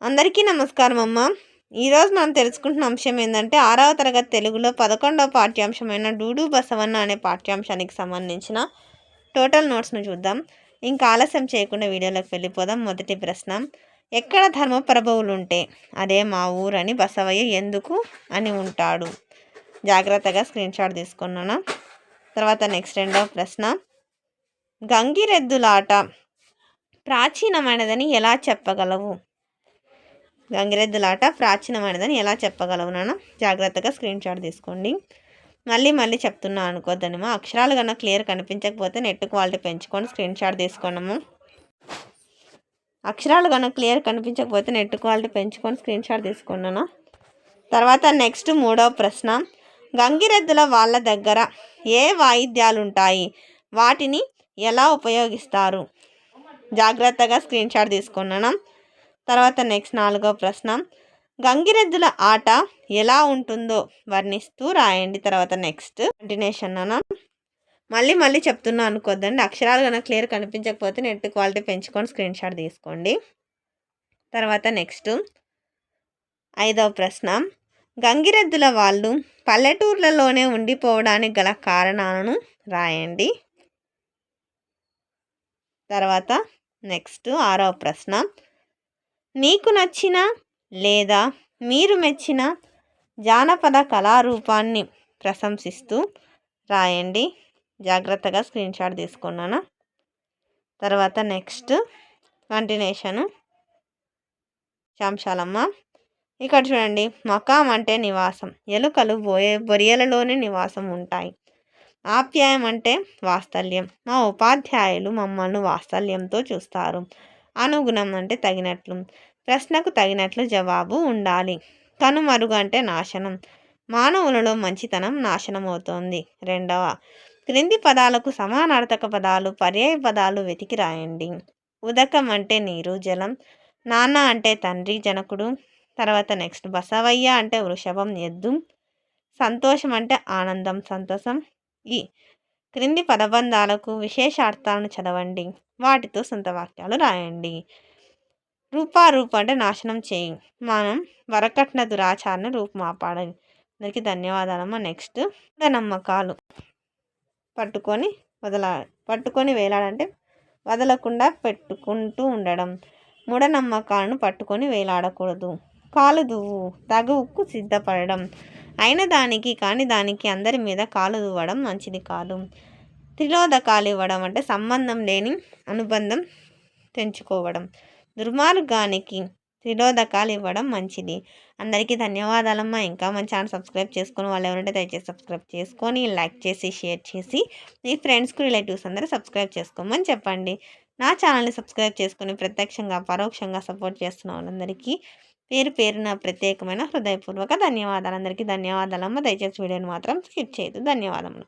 అందరికీ నమస్కారం అమ్మ. ఈరోజు మనం తెలుసుకుంటున్న అంశం ఏంటంటే 6వ తరగతి తెలుగులో 11వ పాఠ్యాంశమైన డూడు బసవన్న అనే పాఠ్యాంశానికి సంబంధించిన టోటల్ నోట్స్ను చూద్దాం. ఇంకా ఆలస్యం చేయకుండా వీడియోలోకి వెళ్ళిపోదాం. మొదటి ప్రశ్న, ఎక్కడ ధర్మప్రభువులు ఉంటే అదే మా ఊరని బసవయ్య ఎందుకు అని ఉంటాడు? జాగ్రత్తగా స్క్రీన్ షాట్ తీసుకున్నాను. తర్వాత నెక్స్ట్ రెండవ ప్రశ్న, గంగిరెద్దులాట ప్రాచీనమైనదని ఎలా చెప్పగలవు? గంగిరెద్దులాట ప్రాచీనమైనదని ఎలా చెప్పగలవు నాన్న? జాగ్రత్తగా స్క్రీన్ షాట్ తీసుకోండి. మళ్ళీ చెప్తున్నా అనుకోద్దనమా. అక్షరాలు కన్నా క్లియర్ కనిపించకపోతే నెట్ క్వాలిటీ పెంచుకొని స్క్రీన్ షాట్ తీసుకోండము. అక్షరాలు కన్నా క్లియర్ కనిపించకపోతే నెట్ క్వాలిటీ పెంచుకొని స్క్రీన్ షాట్ తీసుకున్నాను. తర్వాత నెక్స్ట్ మూడవ ప్రశ్న, గంగిరెద్దుల వాళ్ళ దగ్గర ఏ వాయిద్యాలు ఉంటాయి, వాటిని ఎలా ఉపయోగిస్తారు? జాగ్రత్తగా స్క్రీన్ షాట్ తీసుకున్నాను. తర్వాత నెక్స్ట్ నాలుగవ ప్రశ్న, గంగిరెద్దుల ఆట ఎలా ఉంటుందో వర్ణిస్తూ రాయండి. తర్వాత నెక్స్ట్ కంటిన్యూషన్ అన్న. మళ్ళీ చెప్తున్నా అనుకోద్దండి. అక్షరాలు కనుక క్లియర్ కనిపించకపోతే నెట్ క్వాలిటీ పెంచుకొని స్క్రీన్ షాట్ తీసుకోండి. తర్వాత నెక్స్ట్ ఐదవ ప్రశ్న, గంగిరెద్దుల వాళ్ళు పల్లెటూర్లలోనే ఉండిపోవడానికి గల కారణాలను రాయండి. తర్వాత నెక్స్ట్ ఆరవ ప్రశ్న, నీకు నచ్చిన లేదా మీరు మెచ్చిన జానపద కళారూపాన్ని ప్రశంసిస్తూ రాయండి. జాగ్రత్తగా స్క్రీన్ షాట్ తీసుకున్నాను. తర్వాత నెక్స్ట్ కంటిన్యూషను శాంశాలమ్మ. ఇక్కడ చూడండి, మకాం అంటే నివాసం, ఎలుకలు బొరియలలోనే నివాసం ఉంటాయి. ఆప్యాయం అంటే వాత్సల్యం, మా ఉపాధ్యాయులు మమ్మల్ని వాత్సల్యంతో చూస్తారు. అనుగుణం అంటే తగినట్లు, ప్రశ్నకు తగినట్లు జవాబు ఉండాలి. కనుమరుగు అంటే నాశనం, మానవులలో మంచితనం నాశనం అవుతోంది. రెండవ, క్రింది పదాలకు సమానార్థక పదాలు పర్యాయ పదాలు వెతికి రాయండి. ఉదకం అంటే నీరు జలం, నాన్న అంటే తండ్రి జనకుడు. తర్వాత నెక్స్ట్ బసవయ్య అంటే వృషభం ఎద్దు, సంతోషం అంటే ఆనందం సంతోషం. ఈ క్రింది పదబంధాలకు విశేషార్థాలను చదవండి, వాటితో సొంత వాక్యాలు రాయండి. రూప అంటే నాశనం చేయి, మనం వరకట్న దురాచారణ రూపుమాపాడాలి. అందరికీ ధన్యవాదాలమ్మ. నెక్స్ట్ నమ్మకాలు పట్టుకొని వేలాడంటే వదలకుండా పెట్టుకుంటూ ఉండడం. మూఢనమ్మకాలను పట్టుకొని వేలాడకూడదు. కాలు దువ్వు, తగువుకు సిద్ధపడడం, అయిన దానికి కాని దానికి అందరి మీద కాలు దువ్వడం మంచిది కాదు. త్రిలోదకాలు ఇవ్వడం అంటే సంబంధం లేని అనుబంధం తెంచుకోవడం. దుర్మార్గానికి త్రిలోదకాలు ఇవ్వడం మంచిది. అందరికీ ధన్యవాదాలమ్మా. ఇంకా మన ఛానల్ సబ్స్క్రైబ్ చేసుకుని వాళ్ళు ఎవరంటే దయచేసి సబ్స్క్రైబ్ చేసుకొని లైక్ చేసి షేర్ చేసి మీ ఫ్రెండ్స్కి రిలేటివ్స్ అందరూ సబ్స్క్రైబ్ చేసుకోమని చెప్పండి. నా ఛానల్ని సబ్స్క్రైబ్ చేసుకుని ప్రత్యక్షంగా పరోక్షంగా సపోర్ట్ చేస్తున్న వాళ్ళందరికీ పేరున ప్రత్యేకమైన హృదయపూర్వక ధన్యవాదాలు. అందరికీ ధన్యవాదాలమ్మ. దయచేసి వీడియోని మాత్రం స్కిప్ చేయదు. ధన్యవాదములు.